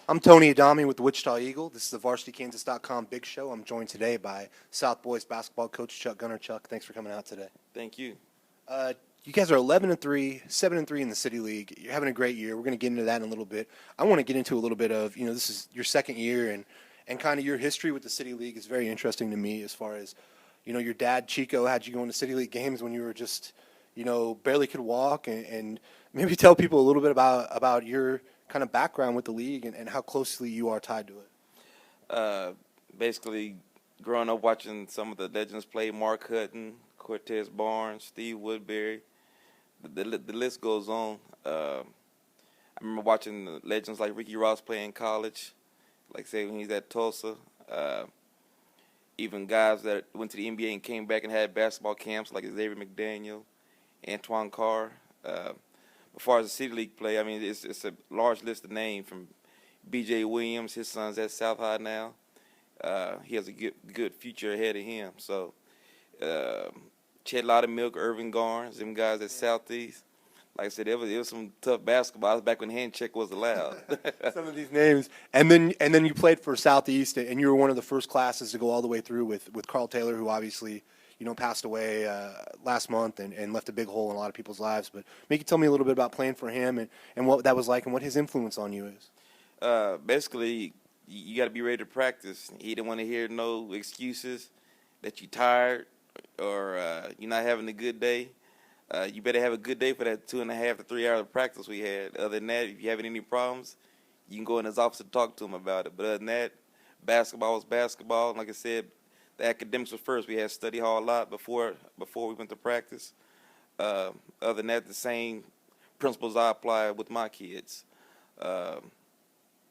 I'm Tony Adame with the Wichita Eagle. This is the VarsityKansas Big Show. I'm joined today by South Boys basketball coach Chuck Gunter. Chuck, thanks for coming out today. Thank you. You guys are 11-3, 7-3 in the City League. You're having a great year. We're going to get into that in a little bit. I want to get into a little bit of, this is your second year, and kind of your history with the City League is very interesting to me as far as, your dad, Chico, had you going to City League games when you were just, barely could walk, and maybe tell people a little bit about your kind of background with the league and how closely you are tied to it. Basically, growing up watching some of the legends play, Mark Hutton, Cortez Barnes, Steve Woodbury, the list goes on. I remember watching the legends like Ricky Ross play in college, like say when he's at Tulsa. Even guys that went to the NBA and came back and had basketball camps like Xavier McDaniel, Antoine Carr. As far as the City League play, I mean, it's a large list of names from B.J. Williams. His son's at South High now. He has a good future ahead of him. So, Chet Loudermilk, Irvin Garnes, them guys at Southeast. Like I said, it was some tough basketball. It was back when hand check was allowed. Some of these names, and then you played for Southeast, and you were one of the first classes to go all the way through with Carl Taylor, who obviously passed away last month and left a big hole in a lot of people's lives. But maybe tell me a little bit about playing for him and what that was like and what his influence on you is. Basically, you got to be ready to practice. He didn't want to hear no excuses that you're tired or you're not having a good day. You better have a good day for that 2.5 to 3 hours of practice we had. Other than that, if you're having any problems, you can go in his office and talk to him about it. But other than that, basketball was basketball. Like I said, the academics were first. We had study hall a lot before we went to practice. Other than that, the same principles I apply with my kids. I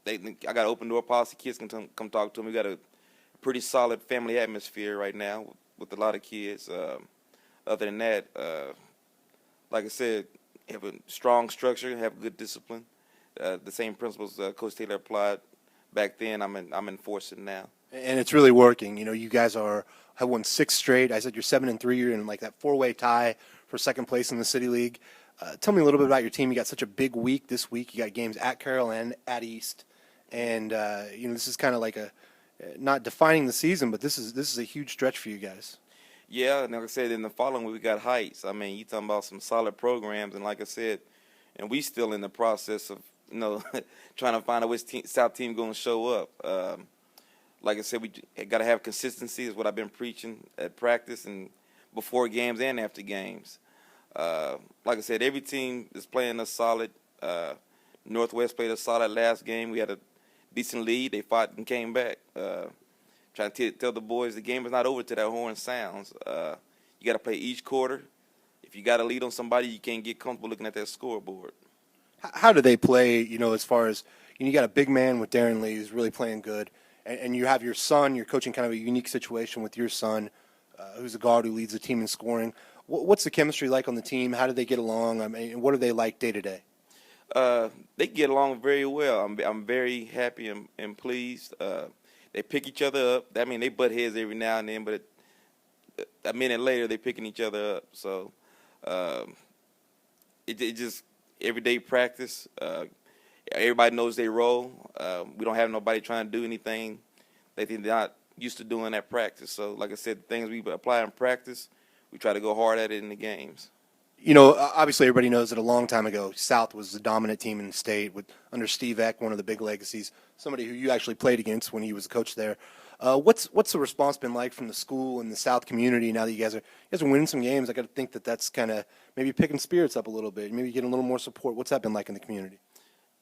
got an open door policy. Kids can come talk to them. We got a pretty solid family atmosphere right now with a lot of kids. Other than that, like I said, have a strong structure, have good discipline. The same principles Coach Taylor applied back then, I'm enforcing now. And it's really working. You guys have won 6 straight. I said you're 7-3. You're in like that 4-way tie for second place in the City League. Tell me a little bit about your team. You got such a big week this week. You got games at Carroll and at East, and this is kind of like not defining the season, but this is a huge stretch for you guys. Yeah, and like I said, in the following week we got Heights. I mean, you talking about some solid programs, and like I said, and we still in the process of trying to find out which South team going to show up. Like I said, we got to have consistency is what I've been preaching at practice and before games and after games. Like I said, every team is playing us solid. Northwest played us solid last game. We had a decent lead. They fought and came back. Trying to tell the boys the game is not over till that horn sounds. You got to play each quarter. If you got a lead on somebody, you can't get comfortable looking at that scoreboard. How do they play, as far as you got a big man with Darren Lee who's really playing good, and you have your son, you're coaching kind of a unique situation with your son, who's a guard who leads the team in scoring. What's the chemistry like on the team? How do they get along? I mean, what are they like day to day? They get along very well. I'm very happy and pleased. They pick each other up. I mean, they butt heads every now and then, but a minute later they're picking each other up. So it just everyday practice. Everybody knows their role. We don't have nobody trying to do anything that they're not used to doing at practice. So, like I said, things we apply in practice, we try to go hard at it in the games. Obviously everybody knows that a long time ago, South was the dominant team in the state under Steve Eck, one of the big legacies, somebody who you actually played against when he was a coach there. What's the response been like from the school and the South community now that you guys are winning some games? I got to think that's kind of maybe picking spirits up a little bit, maybe getting a little more support. What's that been like in the community?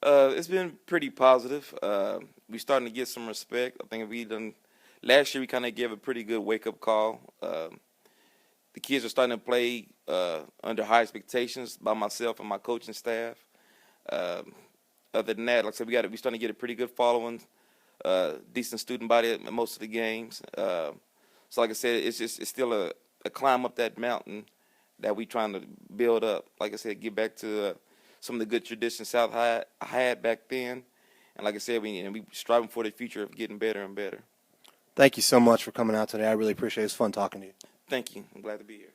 It's been pretty positive. We're starting to get some respect. I think last year we kind of gave a pretty good wake-up call. The kids are starting to play under high expectations by myself and my coaching staff. Other than that, like I said, we're starting to get a pretty good following, decent student body at most of the games. So like I said, it's still a climb up that mountain that we're trying to build up. Like I said, get back to some of the good traditions South High had back then. And like I said, we striving for the future of getting better and better. Thank you so much for coming out today. I really appreciate it. It's fun talking to you. Thank you. I'm glad to be here.